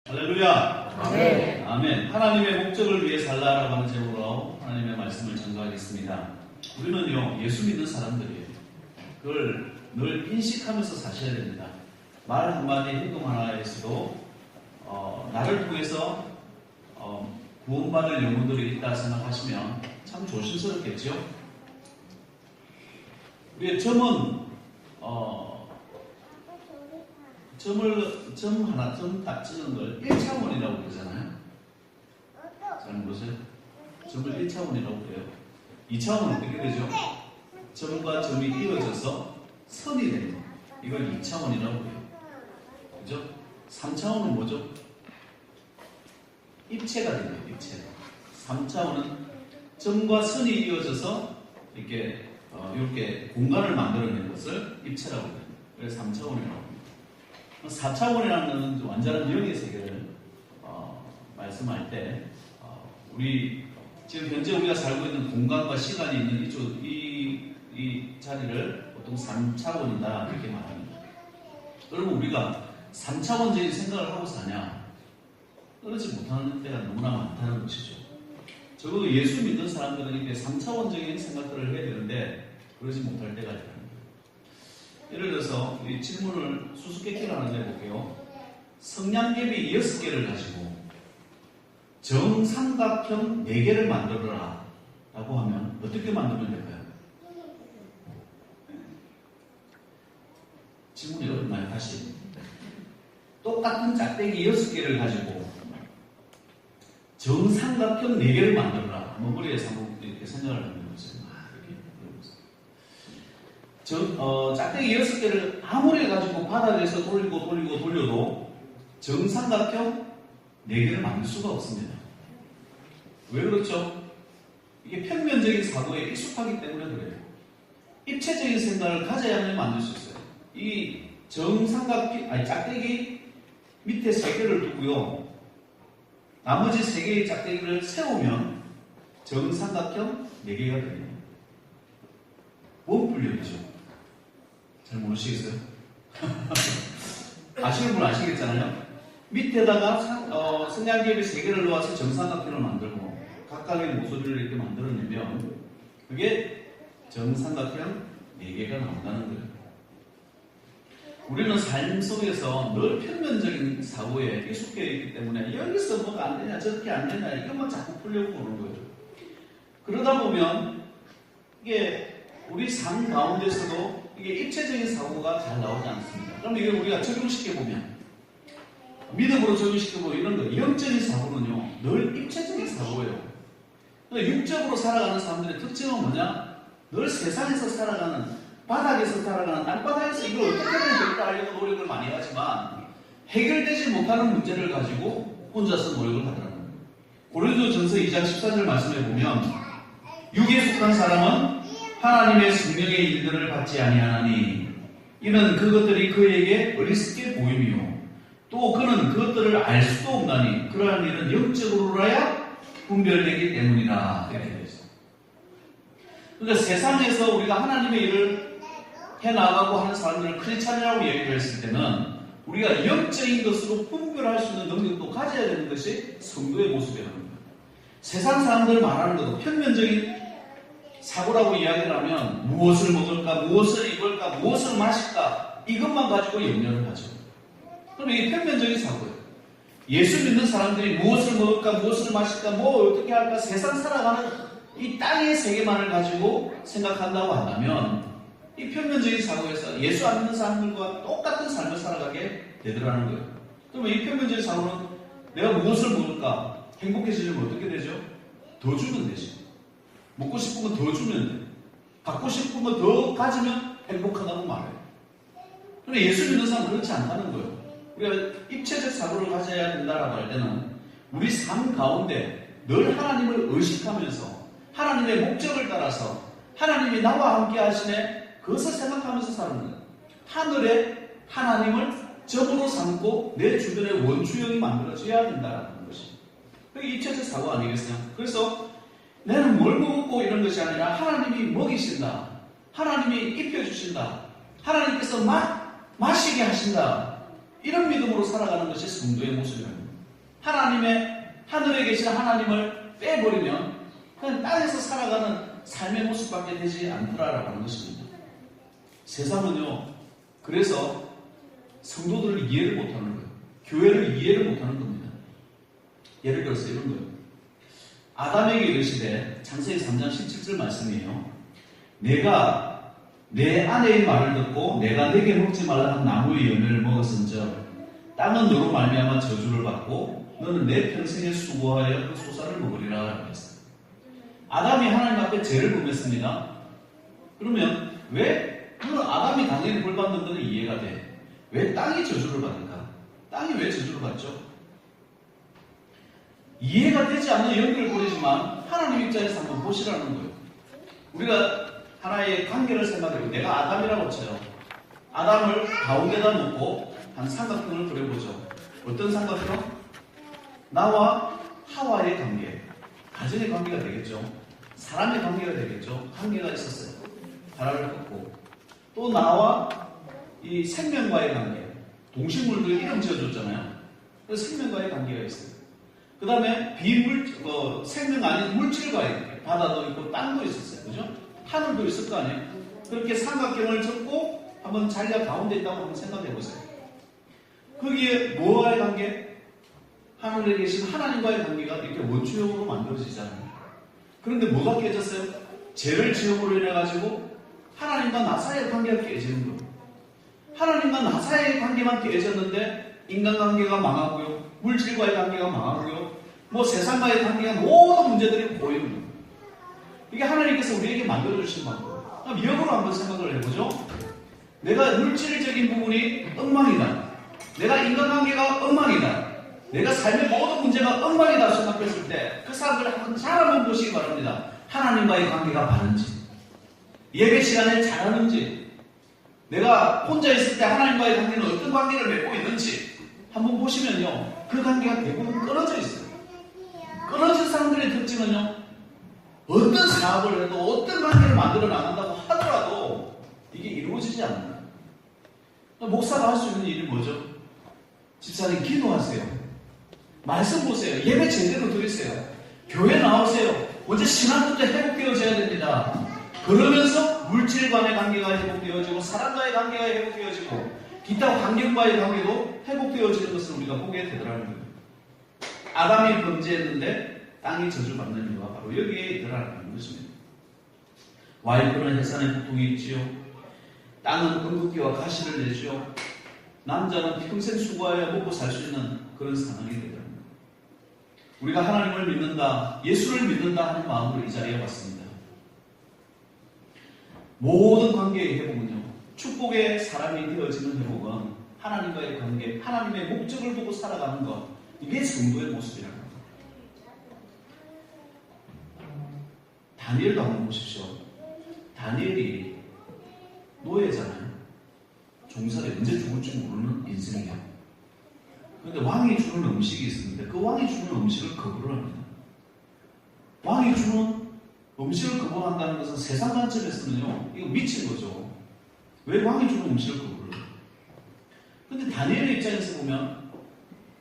할렐루야. 아멘. 아멘. 하나님의 목적을 위해 살라라고 하는 제목으로 하나님의 말씀을 전가하겠습니다. 우리는요, 예수 믿는 사람들이에요. 그걸 늘 인식하면서 사셔야 됩니다. 말 한마디, 행동 하나에서도 나를 통해서 구원받을 영혼들이 있다 생각하시면 참 조심스럽겠죠. 우리의 점은 점 하나 딱 찍는 걸 1차원이라고 그러잖아요. 잘 모르세요? 점을 1차원이라고 그래요. 2차원은 어떻게 되죠? 점과 점이 이어져서 선이 되는 거. 이걸 2차원이라고 해요. 그죠? 3차원은 뭐죠? 입체가 됩니다. 입체. 3차원은 점과 선이 이어져서 이렇게 공간을 만들어내는 것을 입체라고 해요. 그래서 3차원이라고 합니다. 4차원이라는 것은 완전한 영의 세계를 말씀할 때 우리 지금 현재 우리가 살고 있는 공간과 시간이 있는 이 자리를 보통 3차원이다 이렇게 말합니다. 여러분 우리가 3차원적인 생각을 하고 사냐? 그렇지 못하는 때가 너무나 많다는 것이죠. 적어도 예수 믿는 사람들은 이렇게 3차원적인 생각들을 해야 되는데 그러지 못할 때가 있다. 예를 들어서 이 질문을 수수께끼를 하나 내볼게요. 성냥개비 6개를 가지고 정삼각형 4개를 만들어라 라고 하면 어떻게 만들면 될까요? 질문이 어렵나요? 다시. 똑같은 짝대기 6개를 가지고 정삼각형 4개를 만들어라. 머리에서 한번 이렇게 생각을 해보세요. 짝대기 6개를 아무리 가지고 바닥에서 돌려도 정삼각형 4개를 만들 수가 없습니다. 왜 그렇죠? 이게 평면적인 사고에 익숙하기 때문에 그래요. 입체적인 생각을 가져야만 만들 수 있어요. 이 짝대기 밑에 3개를 두고요. 나머지 3개의 짝대기를 세우면 정삼각형 4개가 됩니다. 원뿔력이죠. 잘 모르시겠어요? 아시는 분 아시겠잖아요? 밑에다가 성냥개비 3개를 놓아서 정삼각형을 만들고 각각의 모서리를 이렇게 만들어내면 그게 정삼각형 4개가 나온다는 거예요. 우리는 삶 속에서 늘 평면적인 사고에 익숙해 있기 때문에 여기서 뭐가 안 되냐 저렇게 안 되냐 이것만 자꾸 풀려고 보는 거예요. 그러다 보면 이게 우리 삶 가운데서도 이게 입체적인 사고가 잘 나오지 않습니다. 그럼 이게 우리가 적용시켜보면 믿음으로 적용시켜보면 이런 거 영적인 사고는요 늘 입체적인 사고예요. 그러니까 육적으로 살아가는 사람들의 특징은 뭐냐? 늘 세상에서 살아가는 바닥에서 살아가는 땅바닥에서 이걸 어떻게 하면 될까 하려고 노력을 많이 하지만 해결되지 못하는 문제를 가지고 혼자서 노력을 하더라고요. 고린도전서 2장 14절 말씀해 보면 육에 속한 사람은 하나님의 성령의 일들을 받지 아니하나니 이는 그것들이 그에게 어리석게 보임이요 또 그는 그것들을 알 수도 없나니 그러한 일은 영적으로라야 분별되기 때문이라 이렇게 되어 있습니다. 그러니까 세상에서 우리가 하나님의 일을 해나가고 하는 사람들을 크리스찬이라고 얘기를 했을 때는 우리가 영적인 것으로 분별할 수 있는 능력도 가져야 되는 것이 성도의 모습이라는 거예요. 세상 사람들 말하는 것도 평면적인 사고라고 이야기를 하면 무엇을 먹을까, 무엇을 입을까, 무엇을 마실까 이것만 가지고 염려를 하죠. 그럼 이게 평면적인 사고예요. 예수 믿는 사람들이 무엇을 먹을까, 무엇을 마실까, 뭐 어떻게 할까 세상 살아가는 이 땅의 세계만을 가지고 생각한다고 한다면 이 평면적인 사고에서 예수 안 믿는 사람들과 똑같은 삶을 살아가게 되더라는 거예요. 그러면 이 평면적인 사고는 내가 무엇을 먹을까 행복해지려면 어떻게 되죠? 더 주면 되죠. 먹고 싶은 건 더 주면 돼. 갖고 싶은 건 더 가지면 행복하다고 말해요. 그런데 예수 믿는 사람은 그렇지 않다는 거예요. 우리가 입체적 사고를 가져야 된다라고 할 때는 우리 삶 가운데 늘 하나님을 의식하면서 하나님의 목적을 따라서 하나님이 나와 함께 하시네 그것을 생각하면서 사는 거예요. 하늘에 하나님을 점으로 삼고 내 주변에 원주형이 만들어져야 된다는 것이 그게 입체적 사고 아니겠어요? 그래서 나는 뭘 먹고 이런 것이 아니라 하나님이 먹이신다. 하나님이 입혀주신다. 하나님께서 마시게 하신다. 이런 믿음으로 살아가는 것이 성도의 모습입니다. 하늘에 계신 하나님을 빼버리면 그냥 땅에서 살아가는 삶의 모습밖에 되지 않더라라고 하는 것입니다. 세상은요, 그래서 성도들을 이해를 못하는 거예요. 교회를 이해를 못하는 겁니다. 예를 들어서 이런 거예요. 아담에게 이르시되, 창세기 3장 17절 말씀이에요. 내가 내 아내의 말을 듣고 내가 내게 먹지 말라 한 나무의 열매를 먹었은즉 땅은 너로 말미암아 저주를 받고 너는 내 평생에 수고하여 그 소사를 먹으리라 했어요. 아담이 하나님 앞에 죄를 범했습니다. 그러면 물론 아담이 당연히 벌 받는 것은 이해가 돼. 왜 땅이 저주를 받을까? 땅이 왜 저주를 받죠? 이해가 되지 않는 연결을 보이지만 하나님 입장에서 한번 보시라는 거예요. 우리가 하나의 관계를 생각해보고, 내가 아담이라고 쳐요. 아담을 가운데다 놓고 한 삼각형을 그려보죠. 어떤 삼각형? 나와 하와의 관계, 가정의 관계가 되겠죠. 사람의 관계가 되겠죠. 관계가 있었어요. 하나를 걷고, 또 나와 이 생명과의 관계, 동식물들 이름 지어줬잖아요. 그래서 생명과의 관계가 있어요. 그 다음에 생명 아닌 물질과의 관계, 바다도 있고 땅도 있었어요. 그죠? 하늘도 있을 거 아니에요? 그렇게 삼각형을 접고 한번 자기가 가운데 있다고 한번 생각해 보세요. 거기에 뭐와의 관계? 하늘에 계신 하나님과의 관계가 이렇게 원초형으로 만들어지잖아요. 그런데 뭐가 깨졌어요? 죄를 지음으로 인해가지고 하나님과 나 사이의 관계가 깨지는 거예요. 하나님과 나 사이의 관계만 깨졌는데 인간관계가 망하고요. 물질과의 관계가 망하고요. 세상과의 관계가 모든 문제들이 보이는 거예요. 이게 하나님께서 우리에게 만들어주신 방법. 그럼 역으로 한번 생각을 해보죠. 내가 물질적인 부분이 엉망이다. 내가 인간관계가 엉망이다. 내가 삶의 모든 문제가 엉망이다 생각했을 때 그 사람들을 한번 잘 한번 보시기 바랍니다. 하나님과의 관계가 바른지, 예배 시간에 잘하는지, 내가 혼자 있을 때 하나님과의 관계는 어떤 관계를 맺고 있는지 한번 보시면요, 그 관계가 대부분 끊어져 있어요. 끊어진 사람들의 특징은요, 어떤 사업을 해도 어떤 관계를 만들어 나간다고 하더라도 이게 이루어지지 않는다. 목사가 할 수 있는 일이 뭐죠? 집사님 기도하세요. 말씀 보세요. 예배 제대로 드리세요. 교회 나오세요. 먼저 신앙부터 회복되어져야 됩니다. 그러면서 물질 간의 관계가 회복되어지고 사람과의 관계가 회복되어지고 기타 환경과의 관계도 회복되어지는 것을 우리가 보게 되더라는 거예요. 아담이 범죄했는데 땅이 저주받는 이유가 바로 여기에 있더라는 것입니다. 와이프는 해산의 고통이 있지요. 땅은 은극기와 가시를 내지요. 남자는 평생 수고하여 먹고 살 수 있는 그런 상황이 되더랍니다. 우리가 하나님을 믿는다, 예수를 믿는다 하는 마음으로 이 자리에 왔습니다. 모든 관계의 회복은요, 축복의 사람이 되어지는 회복은 하나님과의 관계, 하나님의 목적을 보고 살아가는 것, 이게 성도의 모습이라는 겁니다. 다니엘도 한번 보십시오. 다니엘이 노예잖아요. 종살이 언제 죽을지 모르는 인생이야. 그런데 왕이 주는 음식이 있습니다. 그 왕이 주는 음식을 거부를 합니다. 왕이 주는 음식을 거부한다는 것은 세상 관점에서는요, 이거 미친 거죠. 왜 왕이 주는 음식을 거부를 해요? 그런데 다니엘의 입장에서 보면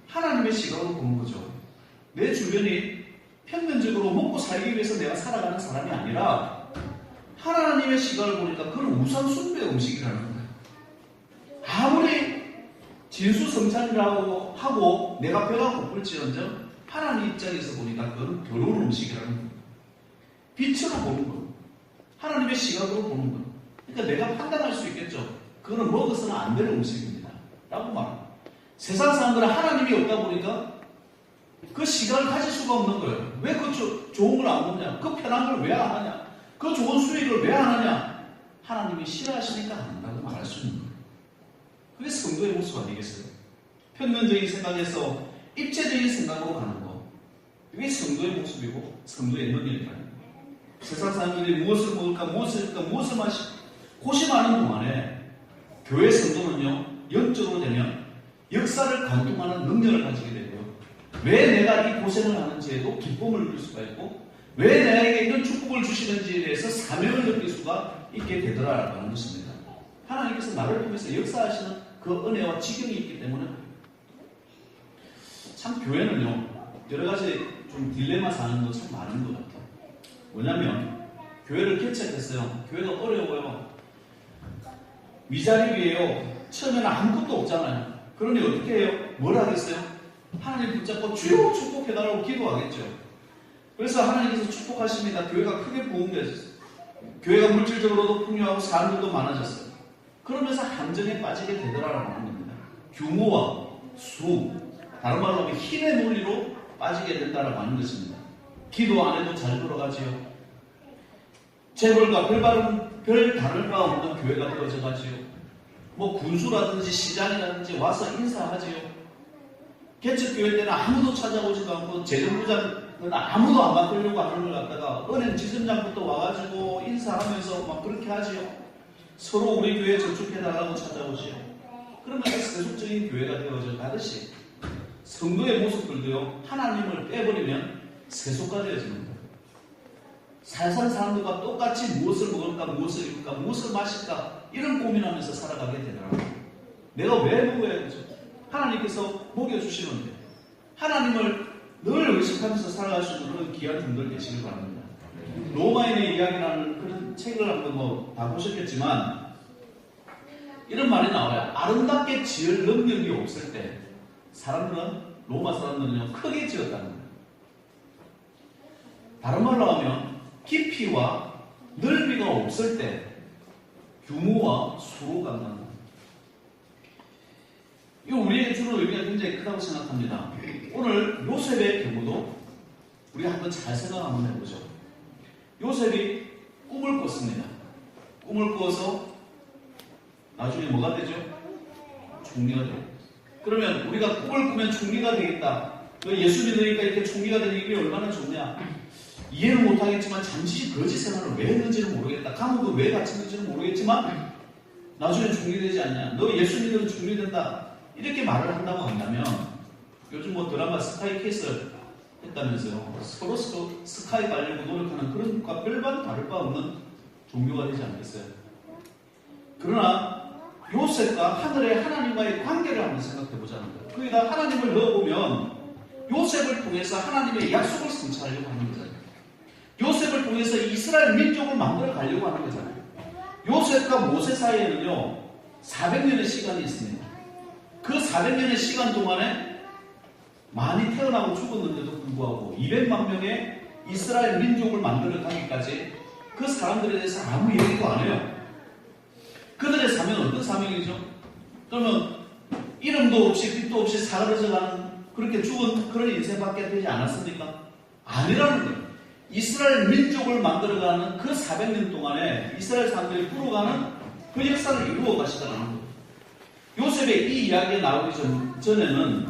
하나님의 시각으로 보는 거죠. 내 주변이 평면적으로 먹고 살기 위해서 내가 살아가는 사람이 아니라 하나님의 시각을 보니까 그건 우상숭배 음식이라는 거예요. 아무리 진수성찬이라고 하고 내가 배가 고플지언정 하나님 입장에서 보니까 그건 더러운 음식이라는 거예요. 빛으로 보는 거예요. 하나님의 시각으로 보는 거예요. 그러니까 내가 판단할 수 있겠죠. 그거는 먹어서는 안 되는 음식입니다. 라고 말합니다. 세상 사람들은 하나님이 없다 보니까 그 시각을 가질 수가 없는 거예요. 왜 그 좋은 걸 안 먹냐? 그 편한 걸 왜 안 하냐? 그 좋은 수익을 왜 안 하냐? 하나님이 싫어하시니까 안 한다고 말할 수 있는 거예요. 그게 성도의 모습 아니겠어요? 평면적인 생각에서 입체적인 생각으로 가는 거. 이게 성도의 모습이고 성도의 능력이라는 거예요. 세상 사람들이 무엇을 먹을까, 무엇을 할까, 무엇을 마실까 고심하는 동안에 교회 성도는요, 영적으로 되면 역사를 관통하는 능력을 가지게 되고요. 왜 내가 이 고생을 하는지에도 기쁨을 누릴 수가 있고, 왜 내게 이런 축복을 주시는지에 대해서 사명을 느낄 수가 있게 되더라라고 하는 것입니다. 하나님께서 나를 통해서 역사하시는 그 은혜와 지경이 있기 때문에 참 교회는요, 여러 가지 좀 딜레마 사는 거 참 많은 것 같아요. 뭐냐면, 교회를 개척했어요. 교회가 어려워요. 미자립이에요. 처음에는 아무것도 없잖아요. 그러니 어떻게 해요? 뭘 하겠어요? 하나님 붙잡고 주여 축복해달라고 기도하겠죠. 그래서 하나님께서 축복하십니다. 교회가 크게 부흥되었어요. 교회가 물질적으로도 풍요하고 사람들도 많아졌어요. 그러면서 함정에 빠지게 되더라라는 겁니다. 규모와 수, 다른 말로 하면 힘의 논리로 빠지게 된다라고 하는 것입니다. 기도 안 해도 잘 돌아가지요. 재벌과 별 다를 바 없는 교회가 되어져 가지요. 뭐 군수라든지 시장이라든지 와서 인사하지요. 개척교회 때는 아무도 찾아오지도 않고 재정부장은 아무도 안 바꾸려고 하는 걸 갖다가 은행 지점장부터 와가지고 인사하면서 막 그렇게 하지요. 서로 우리 교회 저축해달라고 찾아오지요. 그러면서 세속적인 교회가 되어져 가듯이 성도의 모습들도요, 하나님을 빼버리면 세속화 되어지는 거예요. 살살 사람들과 똑같이 무엇을 먹을까, 무엇을 입을까, 무엇을 마실까 이런 고민하면서 살아가게 되더라고요. 내가 왜 먹어야 되죠? 하나님께서 먹여주시는데 하나님을 늘 의식하면서 살아갈 수 있는 그런 귀한 분들 되시길 바랍니다. 로마인의 이야기라는 그런 책을 한번 다 보셨겠지만 이런 말이 나와요. 아름답게 지을 능력이 없을 때 로마 사람들은요, 크게 지었다는 거예요. 다른 말로 하면 깊이와 넓이가 없을 때 규모와 수로 간다는 거예요. 이거 우리에게 주는 의미가 굉장히 크다고 생각합니다. 오늘 요셉의 경우도 우리가 한번 잘 생각 한번 해보죠. 요셉이 꿈을 꿨습니다. 꿈을 꿔서 나중에 뭐가 되죠? 총리가 돼요. 그러면 우리가 꿈을 꾸면 총리가 되겠다. 예수 믿으니까 이렇게 총리가 되는 일이 얼마나 좋냐. 이해는 못하겠지만 잠시 거짓 생활을 왜 했는지는 모르겠다. 감옥도 왜 갇혔는지는 모르겠지만 나중에 총리 되지 않냐. 너 예수 믿으면 총리 된다. 이렇게 말을 한다고 한다면 요즘 뭐 드라마 스카이 캐슬 했다면서요. 서로 스카이 가려고 노력하는 그런 것과 별반 다를 바 없는 종교가 되지 않겠어요? 그러나 요셉과 하늘의 하나님과의 관계를 한번 생각해 보자는 거예요. 거기다 하나님을 넣어보면 요셉을 통해서 하나님의 약속을 성취하려고 하는 거잖아요. 요셉을 통해서 이스라엘 민족을 만들어 가려고 하는 거잖아요. 요셉과 모세 사이에는요 400년의 시간이 있습니다. 그 400년의 시간 동안에 많이 태어나고 죽었는데도 불구하고 200만 명의 이스라엘 민족을 만들어 가기까지 그 사람들에 대해서 아무 얘기도 안 해요. 그들의 사명은 어떤 사명이죠? 그러면 이름도 없이 빛도 없이 사그러져가는 그렇게 죽은 그런 인생밖에 되지 않았습니까? 아니라는 거예요. 이스라엘 민족을 만들어가는 그 400년 동안에 이스라엘 사람들이 풀어가는 그 역사를 이루어 가시다라는 거예요. 요셉의 이 이야기가 나오기 전에는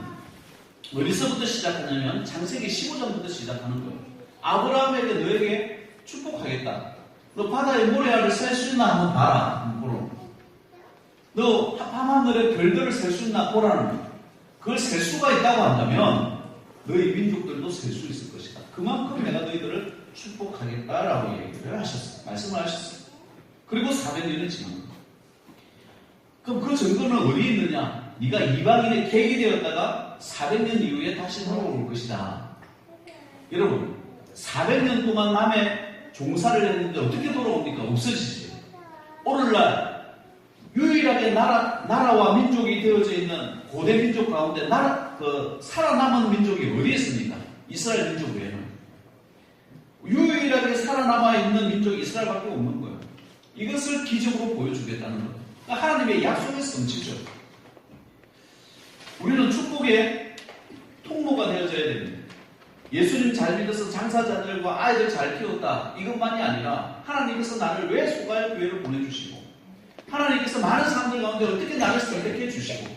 어디서부터 시작하냐면 창세기 15장부터 시작하는 거예요. 아브라함에게 너에게 축복하겠다. 너 바다의 모래알을 셀 수 있나 한번 봐라. 너 밤하늘의 별들을 셀 수 있나 보라는 거예요. 그걸 셀 수가 있다고 한다면 너희 민족들도 셀 수 있을 것이다. 그만큼 내가 너희들을 축복하겠다라고 얘기를 하셨어요. 말씀을 하셨어요. 그리고 400년이 지난 거예요. 그럼 그 증거는 어디에 있느냐? 네가 이방인의 객이 되었다가 400년 이후에 다시 돌아올 것이다. 여러분 400년 동안 남의 종사를 했는데 어떻게 돌아옵니까? 없어지지. 오늘날 유일하게 나라와 민족이 되어져 있는 고대 민족 가운데 살아남은 민족이 어디에 있습니까? 이스라엘 민족 외에는. 유일하게 살아남아 있는 민족이 이스라엘밖에 없는 거예요. 이것을 기적으로 보여주겠다는 거예요. 그러니까 하나님의 약속의 성취죠. 우리는 축복의 통로가 되어져야 됩니다. 예수님 잘 믿어서 장사자들과 아이들 잘 키웠다. 이것만이 아니라 하나님께서 나를 왜 소가의 교회를 보내주시고 하나님께서 많은 사람들 가운데 어떻게 나를 선택해 주시고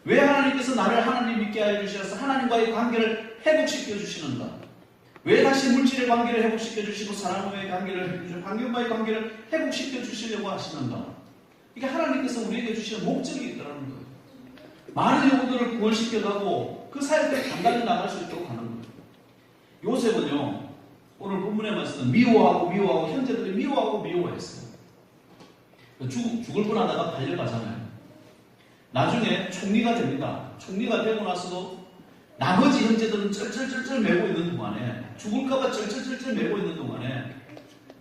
왜 하나님께서 나를 하나님 믿게 해주셔서 하나님과의 관계를 회복시켜 주시는가? 왜 다시 물질의 관계를 회복시켜 주시고 사람과의 관계를 해주시고 환경과의 관계를 회복시켜 주시려고 하시는가? 이게 하나님께서 우리에게 주시는 목적이 있다는 거예요. 많은 영혼들을 구원시켜가고 그 사역을 단단히 나갈 수 있도록 하는 거예요. 요셉은요 오늘 본문에 말씀은 미워하고 형제들이 미워했어요. 죽을 뻔하다가 발려가잖아요. 나중에 총리가 됩니다. 총리가 되고 나서도 나머지 형제들은 쩔쩔쩔쩔 매고 있는 동안에, 죽을까봐 쩔쩔쩔쩔 매고 있는 동안에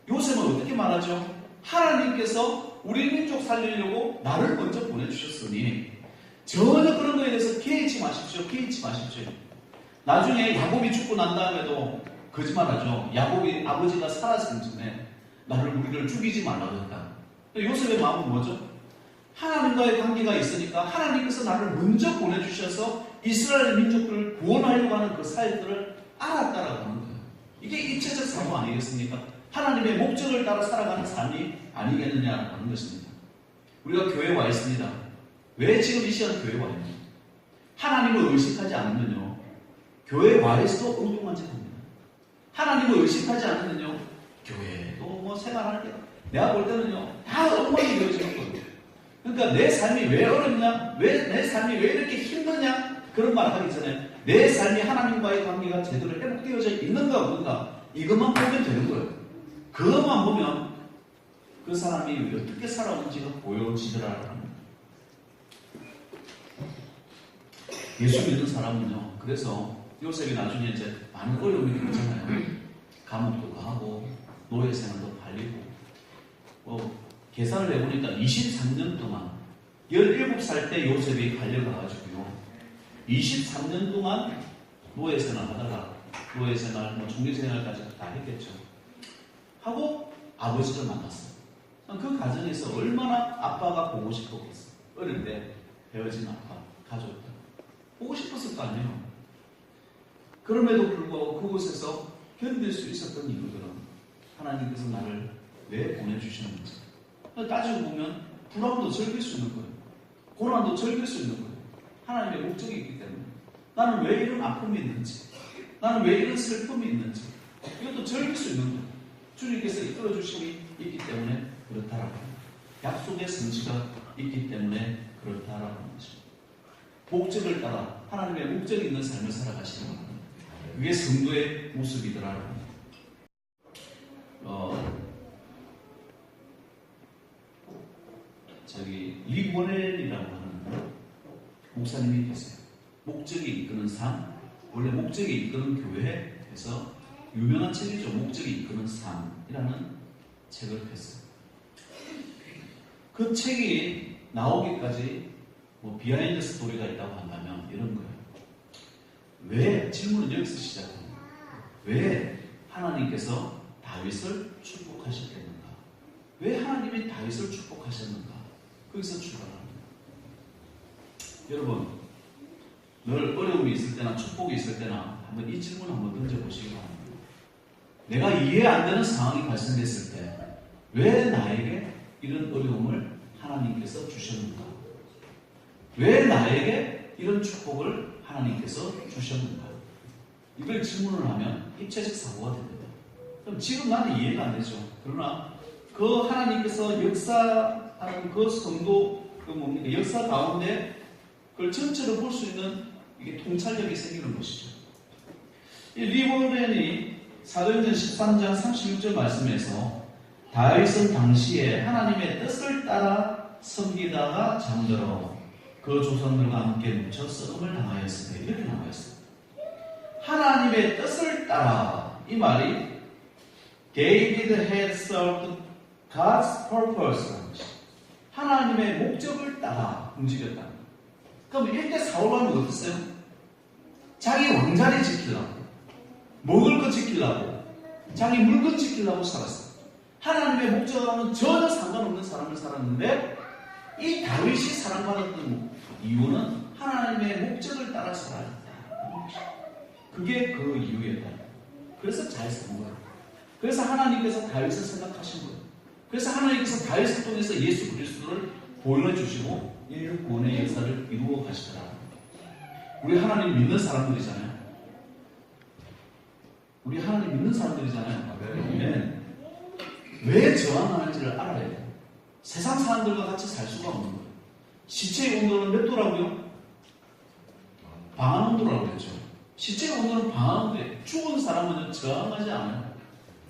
요셉은 어떻게 말하죠? 하나님께서 우리 민족 살리려고 나를 먼저 보내주셨으니 전혀 그런 거에 대해서 개의치 마십시오. 개의치 마십시오. 나중에 야곱이 죽고 난 다음에도 거짓말하죠. 야곱이 아버지가 살았을 전에 우리를 죽이지 말라고 했다. 요셉의 마음은 뭐죠? 하나님과의 관계가 있으니까 하나님께서 나를 먼저 보내주셔서 이스라엘 민족들을 구원하려고 하는 그 사역들을 알았다라고 하는 거예요. 이게 입체적 사고 아니겠습니까? 하나님의 목적을 따라 살아가는 삶이 아니겠느냐라고 하는 것입니다. 우리가 교회에 와 있습니다. 왜 지금 이 시간 교회에 와 있느냐? 하나님을 의식하지 않으면요, 교회에 와 있어도 엉뚱한 짓 합니다. 하나님을 의식하지 않으면요, 교회도 뭐 생활하는 게 내가 볼 때는요, 다 엉망이 되어지는 거예요. 그러니까 내 삶이 왜 어렵냐? 내 삶이 왜 이렇게 힘드냐? 그런 말 하기 전에 내 삶이 하나님과의 관계가 제대로 회복되어져 있는가 없는가, 이것만 보면 되는 거예요. 그것만 보면 그 사람이 어떻게 살아오는지가 보여지더라라는 거예요. 예수 믿는 사람은요, 그래서 요셉이 나중에 이제 많은 어려움이 겪잖아요. 감옥도 가고 노예 생활도 팔리고, 계산을 해보니까 23년 동안 17살 때 요셉이 갈려가가지고요, 23년 동안 노예 생활하다가 노예 생활, 종교 생활까지 다 했겠죠. 하고 아버지를 만났어요. 그 과정에서 얼마나 아빠가 보고 싶었겠어요. 어릴 때 헤어진 아빠, 가족들 보고 싶었을 거 아니에요. 그럼에도 불구하고 그곳에서 견딜 수 있었던 이유들은 하나님께서 나를 왜 보내주셨는지 따지고 보면 불안도 즐길 수 있는 거예요. 고난도 즐길 수 있는 거예요. 하나님의 목적이 있기 때문에. 나는 왜 이런 아픔이 있는지, 나는 왜 이런 슬픔이 있는지 이것도 즐길 수 있는 거예요. 주님께서 이끌어 주심이 있기 때문에 그렇다라고 합니다. 약속의 성취가 있기 때문에 그렇다라고 하는 것입니다. 목적을 따라 하나님의 목적이 있는 삶을 살아가시는 겁니다. 그게 성도의 모습이더라라고 합니다. 리버넬이라고 하는 목사님이 계세요. 목적이 이끄는 삶, 원래 목적이 이끄는 교회에서 유명한 책이죠. 목적이 이끄는 삶이라는 책을 폈어요. 그 책이 나오기까지 비하인드 스토리가 있다고 한다면 이런 거예요. 왜? 질문은 여기서 시작합니다. 왜 하나님께서 다윗을 축복하셨겠는가? 왜 하나님이 다윗을 축복하셨는가? 거기서 출발합니다. 여러분, 늘 어려움이 있을 때나 축복이 있을 때나 한번 이 질문 한번 던져보시기 바랍니다. 내가 이해 안 되는 상황이 발생했을 때 왜 나에게 이런 어려움을 하나님께서 주셨는가? 왜 나에게 이런 축복을 하나님께서 주셨는가? 이걸 질문을 하면 입체적 사고가 됩니다. 그럼 지금 나는 이해가 안 되죠. 그러나 그 하나님께서 역사하는 그 성도, 역사 가운데 그걸 전체로 볼 수 있는 이게 통찰력이 생기는 것이죠. 이 리버넬이 사도행전 13장 36절 말씀에서 다윗은 당시에 하나님의 뜻을 따라 섬기다가 잠들어 그 조상들과 함께 묻혀 썩음을 당하였으니 이렇게 나와 있습니다. 하나님의 뜻을 따라, 이 말이 David had served God's purpose, 하나님의 목적을 따라 움직였다. 그럼 이때 사울왕은 어땠어요? 자기 왕자리 지키려고, 먹을 거 지키려고, 자기 물건 지키려고 살았어요. 하나님의 목적과는 전혀 상관없는 삶을 살았는데 이 다윗이 사랑받았던 이유는 하나님의 목적을 따라 살았다. 그게 그 이유였다. 그래서 잘 산 거예요. 그래서 하나님께서 다윗을 생각하신 거예요. 그래서 하나님께서 다윗을 통해서 예수 그리스도를 보여주시고 인류 구원의 역사를 이루어 가시더라. 우리 하나님 믿는 사람들이잖아요. 우리 하나님 믿는 사람들이잖아요. 네. 왜 저항하는지를 알아야 돼요. 세상 사람들과 같이 살 수가 없는 거예요. 시체의 온도는 몇 도라고요? 방한 온도라고 그랬죠. 시체의 온도는 방한 온도에 죽은 사람은 저항하지 않아요.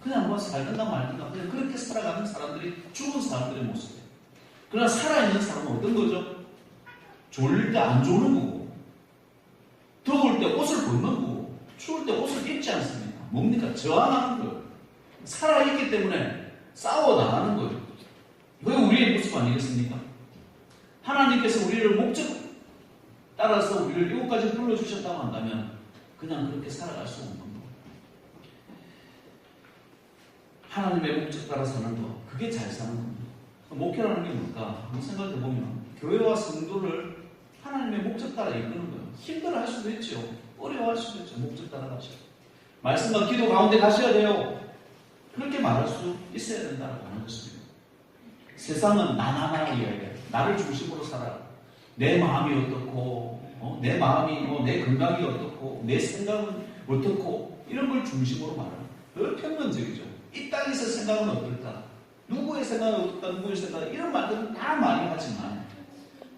그냥 뭐 살든가 말든가 그냥 그렇게 살아가는 사람들이 죽은 사람들의 모습이에요. 그러나 살아있는 사람은 어떤 거죠? 졸릴 때 안 조는 거고, 더울 때 옷을 벗는 거고 추울 때 옷을 입지 않습니까? 뭡니까? 저항하는 거예요. 살아있기 때문에 싸워 나가는 거예요. 그게 우리의 모습 아니겠습니까? 하나님께서 우리를 목적 따라서 우리를 이곳까지 불러주셨다고 한다면 그냥 그렇게 살아갈 수 없는 거예요. 하나님의 목적 따라 사는 거, 그게 잘 사는 겁니다. 목회라는 게 뭘까? 한번 생각해보면 교회와 성도를 하나님의 목적 따라 이끄는 거예요. 힘들어할 수도 있죠. 어려워할 수도 있죠. 목적 따라 가시고 말씀과 기도 가운데 가셔야 돼요. 그렇게 말할 수 있어야 된다고 하는 것입니다. 세상은 나나나 이야기해요. 나를 중심으로 살아라. 내 마음이 어떻고 내 마음이 내 건강이 어떻고 내 생각은 어떻고 이런 걸 중심으로 말하는 늘 평면적이죠. 이 땅에서 생각은 어떨까? 누구의 생각은 어떨까? 누구의 생각은 이런 말들은 다 많이 하지만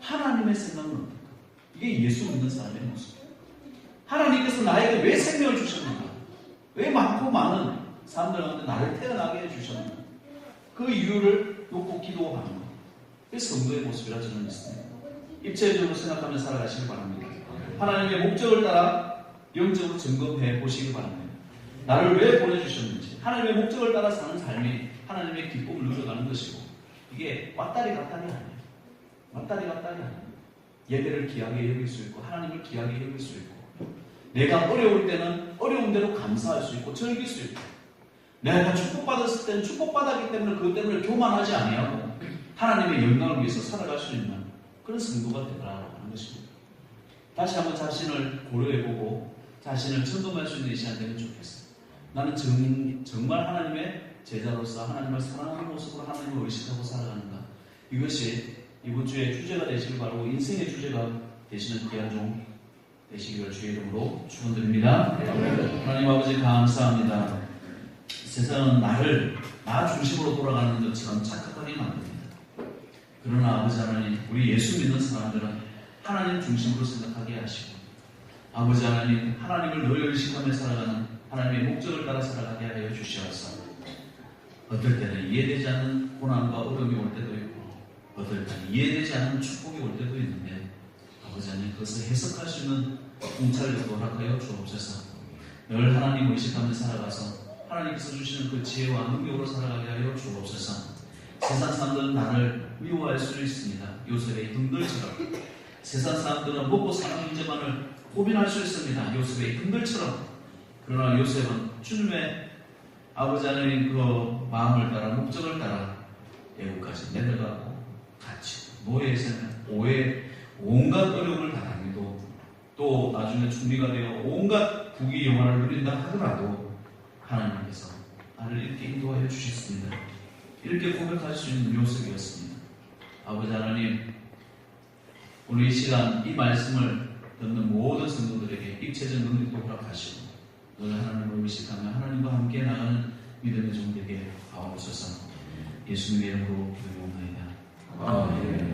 하나님의 생각은 어떨까? 이게 예수 믿는 사람의 모습이에요. 하나님께서 나에게 왜 생명을 주셨는가? 왜 많고 많은 사람들 가운데 나를 태어나게 해주셨는가? 그 이유를 놓고 기도하는 거예요. 그게 성도의 모습이라 저는 믿습니다. 입체적으로 생각하며 살아가시길 바랍니다. 하나님의 목적을 따라 영적으로 점검해 보시길 바랍니다. 나를 왜 보내주셨는지 하나님의 목적을 따라 사는 삶이 하나님의 기쁨을 누려가는 것이고 이게 왔다리 갔다리 아니에요. 왔다리 갔다리 아니에요. 예배를 귀하게 여길 수 있고 하나님을 귀하게 여길 수 있고 내가 어려울 때는 어려운 대로 감사할 수 있고 즐길 수 있고 내가 축복받았을 때는 축복받았기 때문에 그것 때문에 교만하지 아니하고 하나님의 영광을 위해서 살아갈 수 있는 그런 성도가 되라고 하는 것입니다. 다시 한번 자신을 고려해보고 자신을 점검할 수 있는 이 시간 되면 좋겠어요. 나는 정말 하나님의 제자로서 하나님을 사랑하는 모습으로 하나님을 의식하고 살아가는가? 이것이 이번 주에 주제가 되시길 바라고 인생의 주제가 되시는 귀한 종 되시기를 주의 이름으로 축원드립니다. 하나님 아버지 감사합니다. 세상은 나 중심으로 돌아가는 것처럼 착각하게 만듭니다. 그러나 아버지 하나님, 우리 예수 믿는 사람들은 하나님 중심으로 생각하게 하시고 아버지 하나님, 하나님을 늘 의식하며 살아가는 하나님의 목적을 따라 살아가게 하여 주시옵소서. 어떨 때는 이해되지 않는 고난과 어려움이 올 때도 있고 어떨 때는 이해되지 않는 축복이 올 때도 있는데 아버지 하나님, 그것을 해석할 수 있는 통찰력도 허락하여 주옵소서. 늘 하나님 의식하며 살아가서 하나님께서 주시는 그 지혜와 능력으로 살아가게 하여 주옵소서. 세상 사람들은 나를 미워할 수 있습니다. 요셉의 등들처럼. 세상 사람들은 먹고 사는 문제만을 고민할 수 있습니다. 요셉의 등들처럼. 그러나 요셉은 주님의 아버지 하나님 그 마음을 따라 목적을 따라 애국까지 내려가고 같이 노예의 생활, 오해, 온갖 어려움을 당하기도 또 나중에 총리가 되어 온갖 부귀 영화를 누린다 하더라도 하나님께서 나를 이렇게 인도하여 주셨습니다. 이렇게 고백할 수 있는 요셉이었습니다. 아버지 하나님, 오늘 이 시간 이 말씀을 듣는 모든 성도들에게 입체적 능력도 허락하시고 늘 하나님을 의식하며 하나님과 함께 나가는 믿음의 종되게 하옵소서. 예수님의 이름으로 기도합니다. 아멘.